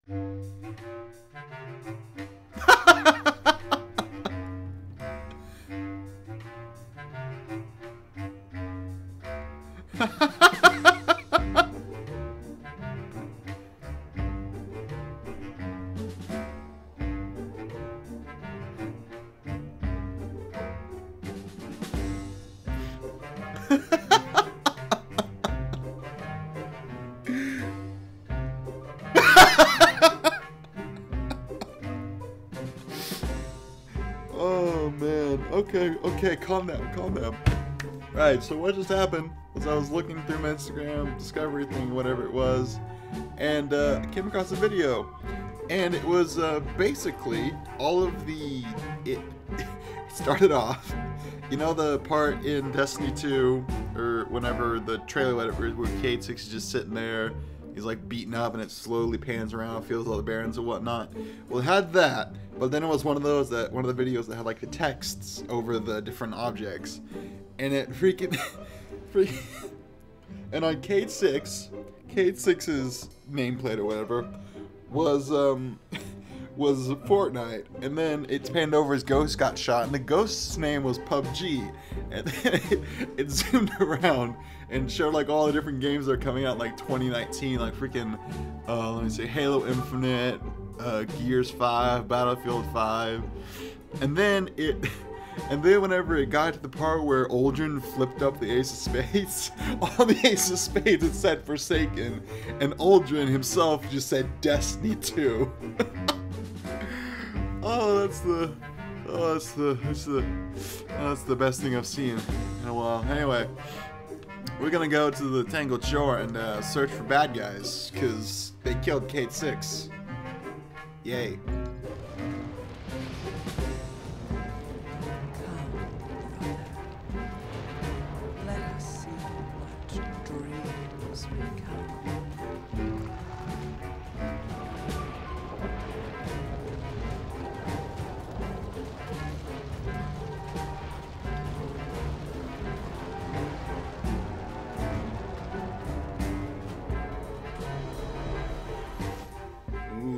Oh man. Okay, calm down. Right, so what just happened was I was looking through my Instagram discovery thing, whatever it was, and I came across a video, and it was basically all of the it started off, you know, the part in Destiny 2 or whenever the trailer where Cayde 6 is just sitting there, he's like beaten up and it slowly pans around, feels all the barons and whatnot. Well, it had that, but then it was one of those that one of the videos that had like the texts over the different objects, and it freaking and on Cayde 6's nameplate or whatever was Fortnite, and then it's panned over his ghost got shot, and the ghost's name was PUBG, and then it zoomed around and showed like all the different games that are coming out in, like 2019, like freaking let me see, Halo Infinite, Gears 5, Battlefield 5, and then whenever it got to the part where Aldrin flipped up the Ace of Spades, on the Ace of Spades it said Forsaken, and Aldrin himself just said Destiny 2. That's the best thing I've seen in a while. Anyway, we're gonna go to the Tangled Shore and search for bad guys, because they killed Cayde 6. Yay.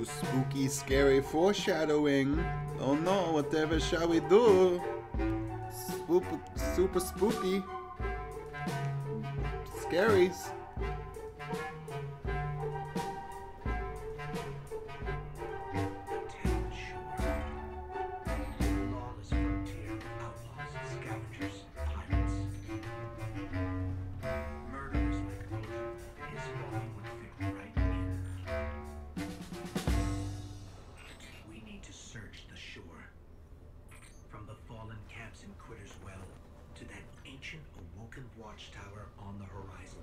Spooky, scary foreshadowing. Oh no, whatever shall we do? Super spooky. Scaries. Watchtower on the horizon.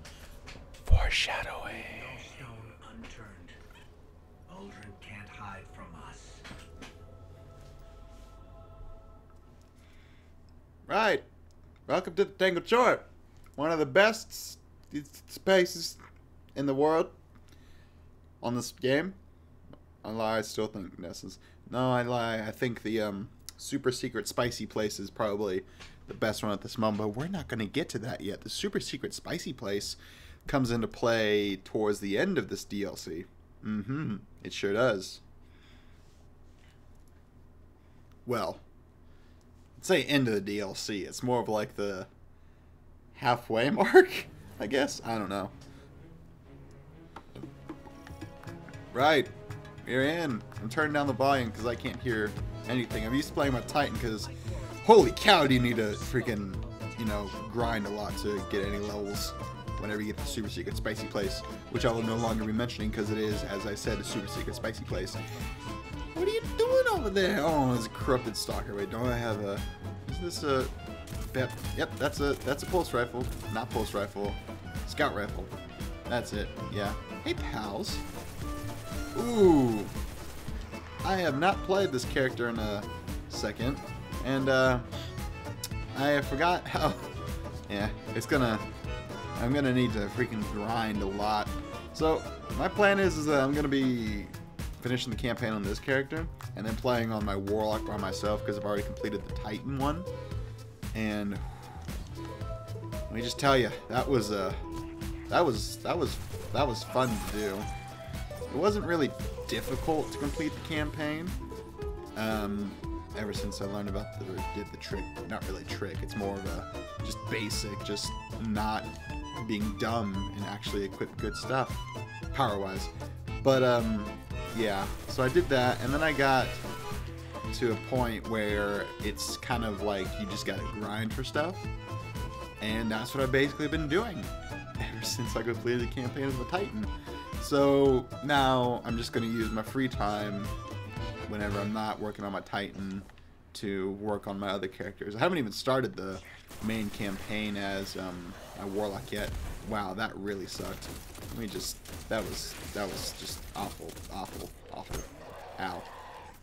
Foreshadowing. No stone unturned. Aldrin can't hide from us. Right. Welcome to the Tangled Shore. One of the best spaces in the world on this game. I lie, I still think this is... No, I lie. I think the super secret spicy place is probably the best one at this moment, but we're not going to get to that yet. The super secret spicy place comes into play towards the end of this DLC. It sure does. Well, let's say end of the DLC. It's more of like the halfway mark, I guess. I don't know. Right. We're in. I'm turning down the volume because I can't hear anything. I'm used to playing my Titan because holy cow, do you need to freaking, you know, grind a lot to get any levels whenever you get the super secret spicy place, which I will no longer be mentioning because it is, as I said, a super secret spicy place. What are you doing over there? Oh, it's a corrupted stalker. Wait, don't I have a... Is this a... Yep, that's a pulse rifle. Not pulse rifle. Scout rifle. That's it. Yeah. Hey, pals. Ooh. I have not played this character in a second. And, I forgot how... Yeah, I'm gonna need to freaking grind a lot. So, my plan is that I'm gonna be finishing the campaign on this character, and then playing on my Warlock by myself, because I've already completed the Titan one. And... let me just tell you, that was fun to do. It wasn't really difficult to complete the campaign. Ever since I learned about did the trick, not really trick, it's more of a just basic, just not being dumb and actually equip good stuff, power-wise. But yeah, so I did that, and then I got to a point where it's kind of like you just gotta grind for stuff, and that's what I've basically been doing ever since I completed the campaign of the Titan. So now I'm just gonna use my free time whenever I'm not working on my Titan to work on my other characters. I haven't even started the main campaign as a Warlock yet. Wow, that really sucked. Let me just, that was just awful. Ow.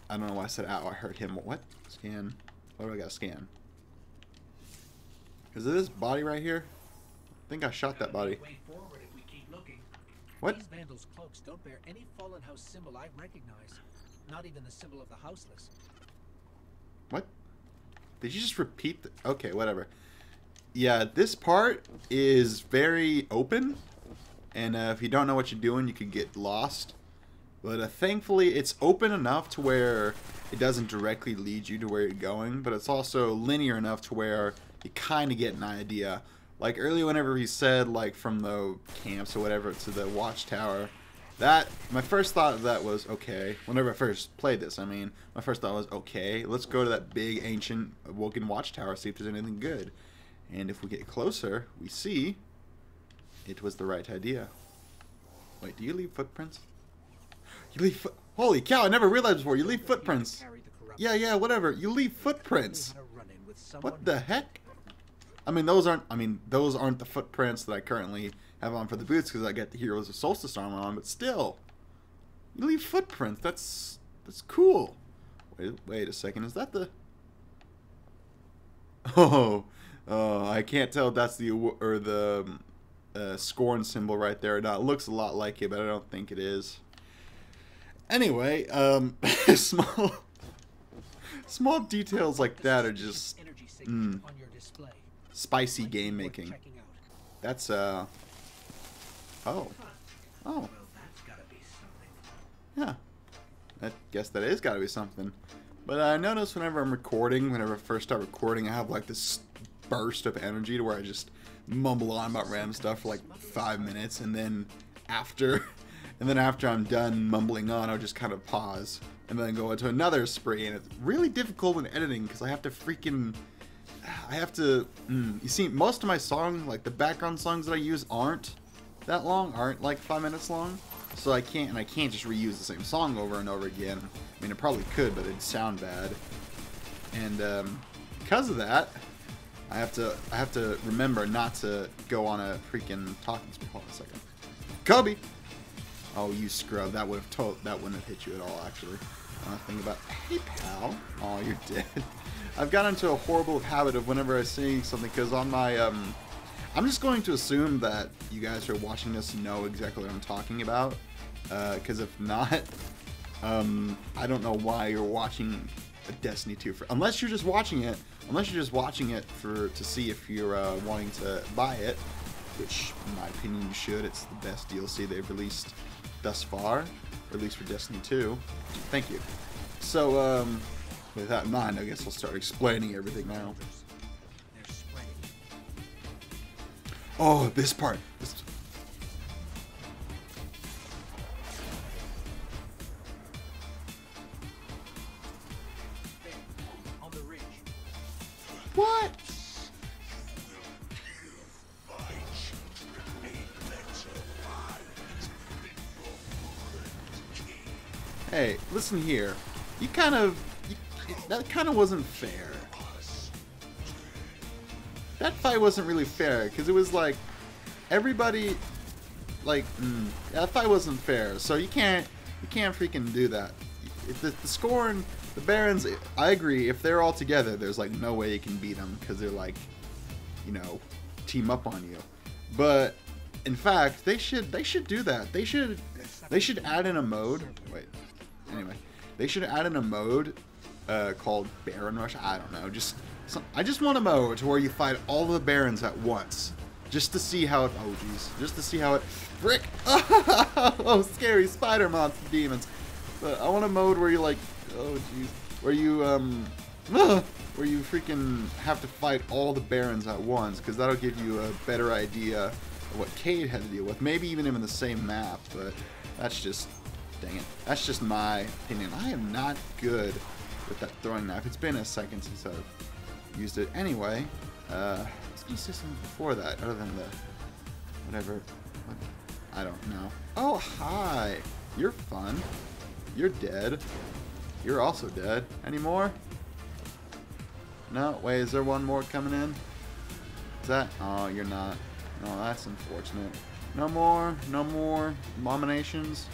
I don't know why I said ow. I heard him. What? Scan. What do I gotta scan? Is it this body right here? I think I shot that body. What? These vandals' cloaks don't bear any fallen house symbol I recognize. Not even the symbol of the houseless. What? Did you just repeat the... Okay, whatever. Yeah, this part is very open. And if you don't know what you're doing, you could get lost. But thankfully, it's open enough to where it doesn't directly lead you to where you're going. But it's also linear enough to where you kind of get an idea. Like earlier, whenever he said, like, from the camps or whatever to the watchtower... my first thought of that was, okay, whenever I first played this, I mean, my first thought was, okay, let's go to that big, ancient, Woken watchtower, see if there's anything good. And if we get closer, we see it was the right idea. Wait, do you leave footprints? You leave Holy cow, I never realized before, you leave footprints. Yeah, whatever, you leave footprints. What the heck? I mean, those aren't the footprints that I currently have on for the boots because I get the Heroes of Solstice armor on, but still, you leave footprints. That's cool. Wait a second. Is that the? Oh, I can't tell if that's the scorn symbol right there or not. It looks a lot like it, but I don't think it is. Anyway, small details like that are just spicy game making. That's Oh. Yeah. I guess that is gotta be something. But I notice whenever I'm recording, whenever I first start recording, I have like this burst of energy to where I just mumble on about random stuff for like 5 minutes, and then after I'm done mumbling on, I'll just kind of pause and then go into another spree, and it's really difficult when editing because I have to you see, most of my songs, like the background songs that I use, aren't that long, aren't like 5 minutes long, so I can't just reuse the same song over and over again. I mean, I probably could, but it'd sound bad. And because of that, I have to remember not to go on a freaking talking spree. Hold on a second, Kobe. Oh, you scrub! That wouldn't have hit you at all, actually. Think about, hey pal. Oh, you're dead. I've got into a horrible habit of whenever I see something, because on my I'm just going to assume that you guys who are watching this know exactly what I'm talking about, because if not, I don't know why you're watching a Destiny 2 unless you're just watching it to see if you're wanting to buy it, which in my opinion you should. It's the best DLC they've released thus far, or at least for Destiny 2. Thank you. So with that in mind, I guess I'll start explaining everything now. Oh, this part. On the ridge. What? Hey, listen here. That kind of wasn't fair. That fight wasn't really fair, because it was like, everybody, like, that fight wasn't fair, so you can't freaking do that. If the Scorn, the Barons, I agree, if they're all together, there's like no way you can beat them, because they're like, you know, team up on you. But, in fact, they should do that. They should add in a mode, they should add in a mode called Baron Rush. I don't know, I just want a mode to where you fight all the Barons at once. Just to see how it... Oh, jeez. Just to see how it... Frick! Oh, scary spider monster demons. But I want a mode where you like... Oh, jeez. Where you, where you freaking have to fight all the barons at once. Because that'll give you a better idea of what Cade had to deal with. Maybe even in the same map. But that's just... Dang it. That's just my opinion. I am not good with that throwing knife. It's been a second since I've used it. Anyway, let's do something before that, other than the whatever. I don't know. Oh, hi. You're fun. You're dead. You're also dead. Any more? No? Wait, is there one more coming in? Is that? Oh, you're not. No, that's unfortunate. No more? No more abominations?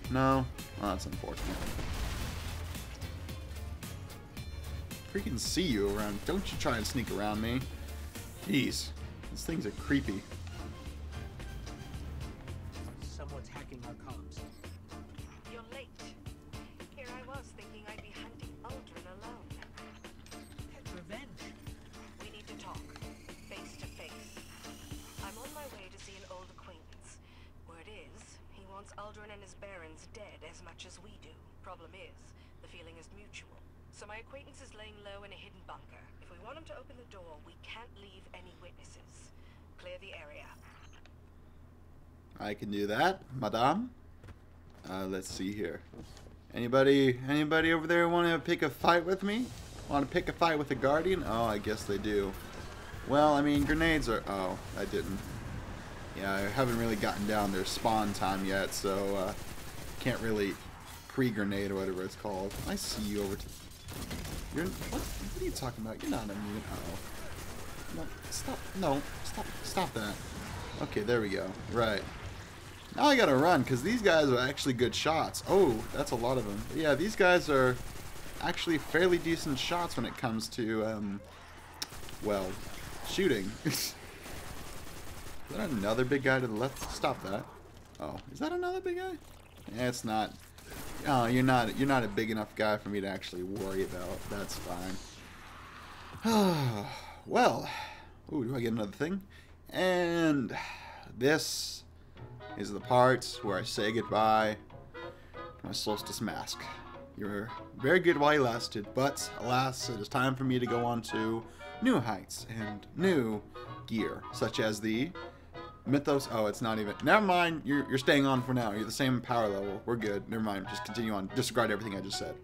No? Oh, that's unfortunate. Freaking see you around. Don't you try and sneak around me. Jeez. These things are creepy. Someone's hacking our comms. You're late. Here I was thinking I'd be hunting Aldrin alone. That's revenge. We need to talk, face to face. I'm on my way to see an old acquaintance. Word is, he wants Aldrin and his barons dead as much as we do. Problem is, the feeling is mutual. So my acquaintance is laying low in a hidden bunker. If we want him to open the door, we can't leave any witnesses. Clear the area. I can do that, madame. Let's see here. Anybody over there want to pick a fight with me? Want to pick a fight with a guardian? Oh, I guess they do. Well, I mean, grenades are... Oh, I didn't. Yeah, I haven't really gotten down their spawn time yet, so can't really pre-grenade or whatever it's called. I see you over to... You're... What are you talking about? You're not immune. Uh-oh. No, stop. No, stop that. Okay, there we go. Right. Now I gotta run, because these guys are actually good shots. Oh, that's a lot of them. But yeah, these guys are actually fairly decent shots when it comes to, well, shooting. Is that another big guy to the left? Stop that. Oh, is that another big guy? Yeah, it's not. Oh, you're not a big enough guy for me to actually worry about. That's fine. Well, ooh, do I get another thing? And this is the part where I say goodbye to my Solstice mask. You were very good while you lasted, but alas, it is time for me to go on to new heights and new gear, such as the Mythos. Oh, it's not even. Never mind. You're staying on for now. You're the same power level. We're good. Never mind. Just continue on. Disregard everything I just said.